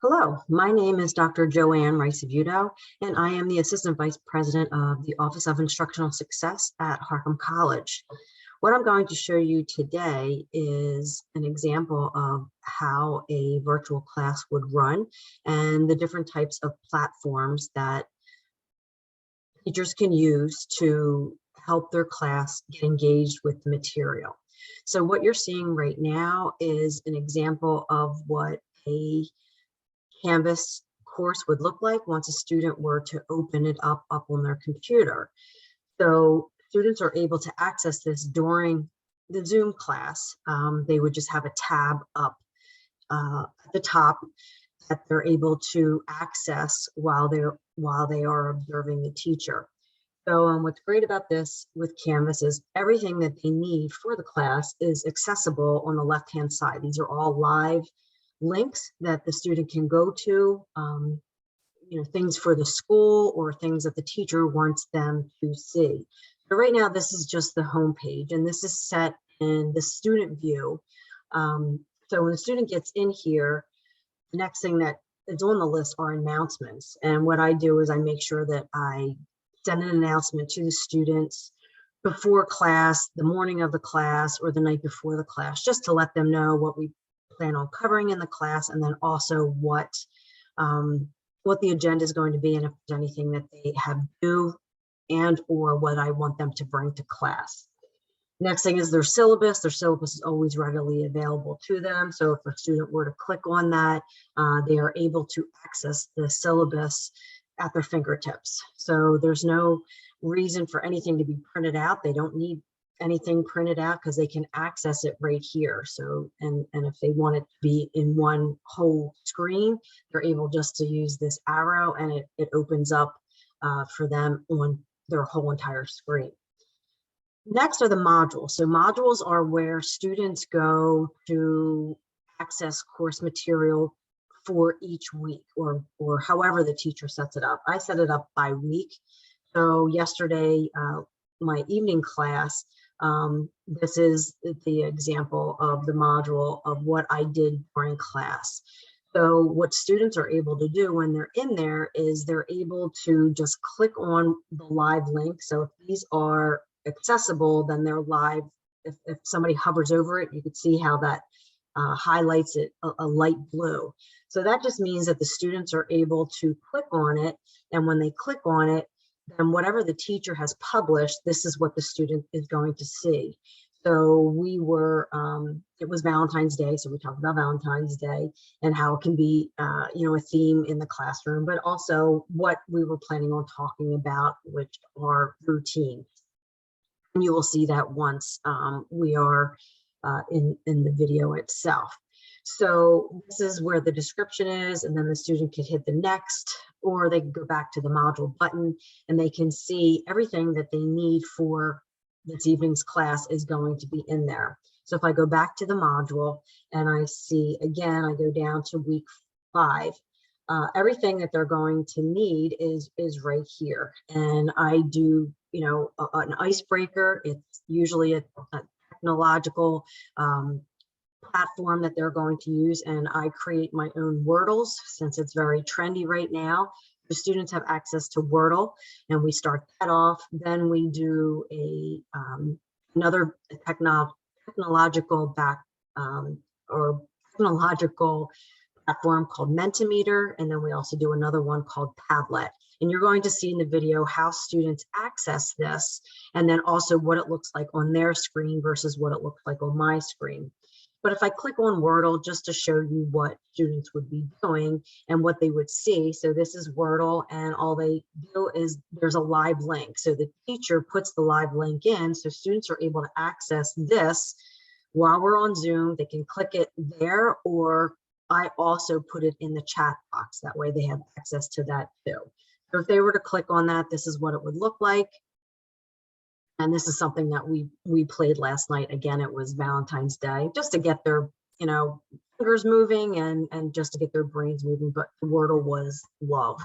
Hello, my name is Dr. Joanne Rice-Avuto, and I am the Assistant Vice President of the Office of Instructional Success at Harcum College. What I'm going to show you today is an example of how a virtual class would run and the different types of platforms that teachers can use to help their class get engaged with the material. So what you're seeing right now is an example of what a Canvas course would look like once a student were to open it up on their computer. So students are able to access this during the Zoom class. They would just have a tab up at the top that they're able to access while they are observing the teacher. So what's great about this with Canvas is everything that they need for the class is accessible on the left-hand side. These are all live links that the student can go to, things for the school or things that the teacher wants them to see. So right now, this is just the home page, and this is set in the student view. So when the student gets in here, the next thing that is on the list are announcements. And what I do is I make sure that I send an announcement to the students before class, the morning of the class, or the night before the class, just to let them know what we plan on covering in the class, and then also what the agenda is going to be, and if there's anything that they have due and or what I want them to bring to class. Next thing is their syllabus. Their syllabus is always readily available to them. So if a student were to click on that, they are able to access the syllabus at their fingertips. So there's no reason for anything to be printed out. They don't need anything printed out because they can access it right here. So, and if they want it to be in one whole screen, they're able just to use this arrow, and it opens up for them on their whole entire screen. Next are the modules. So modules are where students go to access course material for each week, or however the teacher sets it up. I set it up by week. So yesterday, my evening class, this is the example of the module of what I did during class. So what students are able to do when they're in there is they're able to just click on the live link. So if these are accessible, then they're live. If somebody hovers over it, you can see how that highlights it a light blue. So that just means that the students are able to click on it, and when they click on it, then whatever the teacher has published, this is what the student is going to see. So we were, it was Valentine's Day, so we talked about Valentine's Day and how it can be, a theme in the classroom, but also what we were planning on talking about, which are routines. And you will see that once we are in the video itself. So this is where the description is, and then the student can hit the next, or they can go back to the module button and they can see everything that they need for this evening's class is going to be in there. So if I go back to the module and I see, again, I go down to week 5, everything that they're going to need is right here. And I do, an icebreaker. It's usually a technological platform that they're going to use, and I create my own Wordles since it's very trendy right now. The students have access to Wordle, and we start that off. Then we do another technological platform called Mentimeter, and then we also do another one called Padlet. And you're going to see in the video how students access this, and then also what it looks like on their screen versus what it looks like on my screen. But if I click on Wordle, just to show you what students would be doing and what they would see. So this is Wordle, and all they do is there's a live link. So the teacher puts the live link in, so students are able to access this while we're on Zoom. They can click it there, or I also put it in the chat box. That way they have access to that too. So if they were to click on that, this is what it would look like. And this is something that we played last night. Again, it was Valentine's Day, just to get their, fingers moving and just to get their brains moving. But Wordle was love.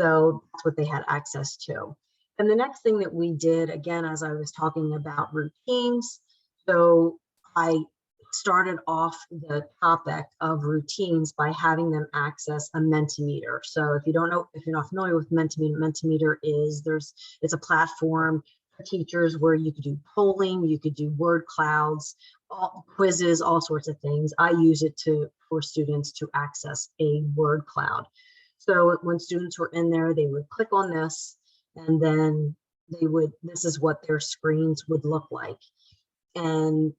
So that's what they had access to. And the next thing that we did, again, as I was talking about routines, so I started off the topic of routines by having them access a Mentimeter. So if you don't know, if you're not familiar with Mentimeter, Mentimeter is it's a platform for teachers where you could do polling, you could do word clouds, quizzes, all sorts of things. I use it for students to access a word cloud. So when students were in there, they would click on this, and then this is what their screens would look like. And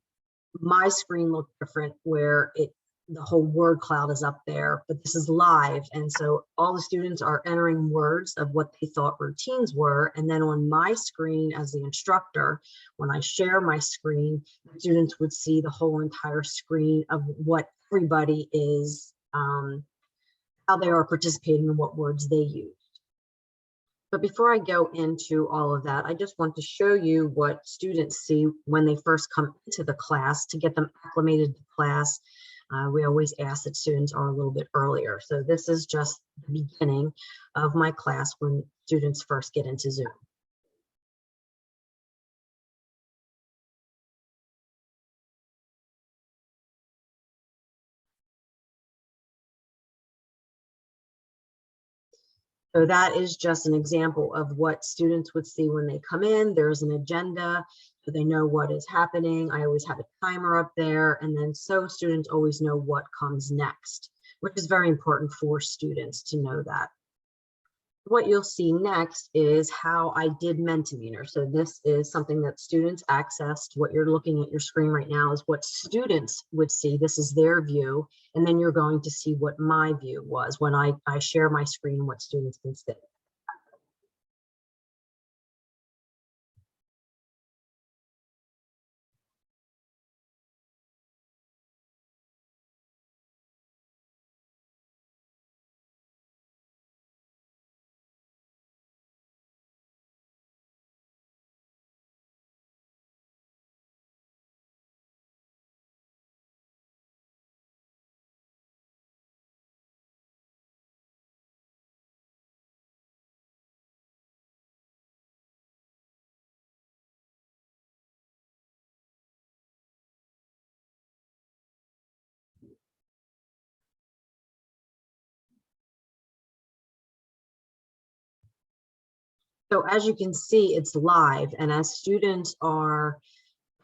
my screen looked different, where the whole word cloud is up there, but this is live. And so all the students are entering words of what they thought routines were. And then on my screen as the instructor, when I share my screen, the students would see the whole entire screen of what everybody is, how they are participating and what words they use. But before I go into all of that, I just want to show you what students see when they first come into the class to get them acclimated to class. We always ask that students are a little bit earlier. So this is just the beginning of my class when students first get into Zoom. So that is just an example of what students would see when they come in. There's an agenda, so they know what is happening. I always have a timer up there, and then so students always know what comes next, which is very important for students to know that. What you'll see next is how I did Mentimeter. So this is something that students accessed. What you're looking at your screen right now is what students would see. This is their view. And then you're going to see what my view was when I share my screen, what students can see. So as you can see, it's live, and as students are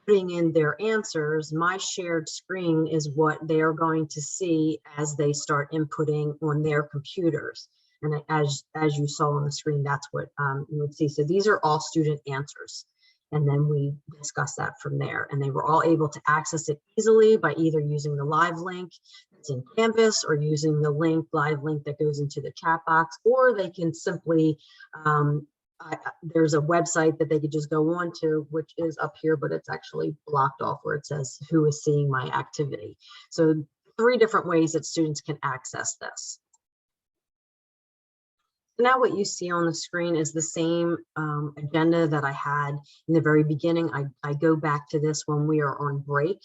putting in their answers, my shared screen is what they are going to see as they start inputting on their computers. And as you saw on the screen, that's what you would see. So these are all student answers. And then we discuss that from there. And they were all able to access it easily by either using the live link that's in Canvas or using the live link that goes into the chat box, or they can simply there's a website that they could just go on to, which is up here, but it's actually blocked off where it says who is seeing my activity. So 3 different ways that students can access this. So now what you see on the screen is the same agenda that I had in the very beginning. I go back to this when we are on break.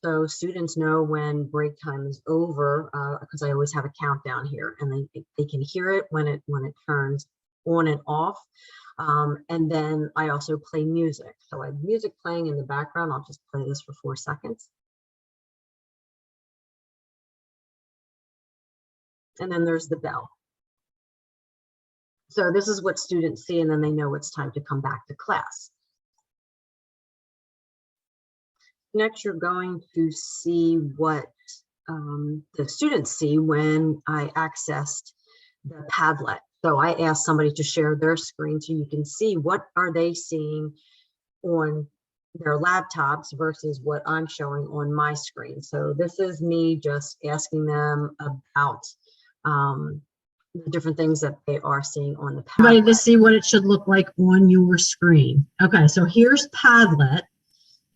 So students know when break time is over, because I always have a countdown here, and they can hear it when it turns on and off. And then I also play music. So I have music playing in the background. I'll just play this for 4 seconds. And then there's the bell. So this is what students see, and then they know it's time to come back to class. Next, you're going to see what the students see when I accessed the Padlet. So I asked somebody to share their screen so you can see what are they seeing on their laptops versus what I'm showing on my screen. So this is me just asking them about the different things that they are seeing on the Padlet. Everybody to see what it should look like on your screen. Okay, so here's Padlet.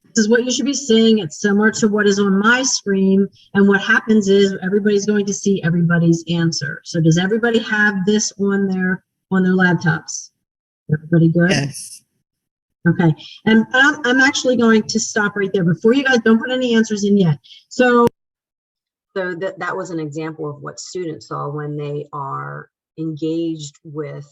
This is what you should be seeing. It's similar to what is on my screen. And what happens is everybody's going to see everybody's answer. So does everybody have this on their laptops? Everybody good? Yes. Okay. And I'm actually going to stop right there. Before you guys don't put any answers in yet. So that was an example of what students saw when they are engaged with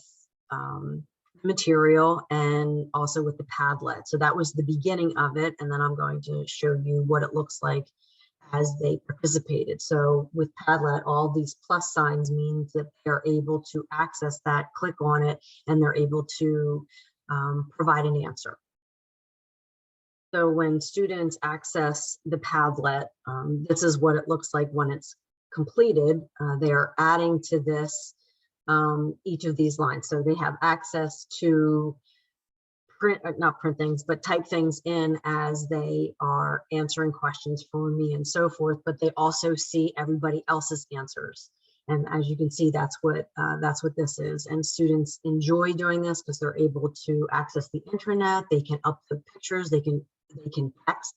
material and also with the Padlet. So that was the beginning of it. And then I'm going to show you what it looks like as they participated. So with Padlet, all these plus signs means that they're able to access that, click on it, and they're able to provide an answer. So when students access the Padlet, this is what it looks like when it's completed. They are adding to this each of these lines. So they have access to not print things, but type things in as they are answering questions for me and so forth, but they also see everybody else's answers. And as you can see, that's what this is. And students enjoy doing this because they're able to access the internet. They can upload pictures. They can text,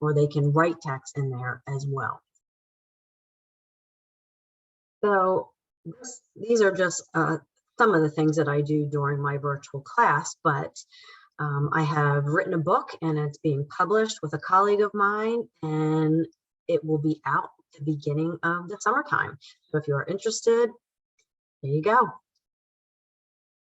or they can write text in there as well. So these are just some of the things that I do during my virtual class, but I have written a book and it's being published with a colleague of mine, and it will be out at the beginning of the summertime. So if you're interested, there you go.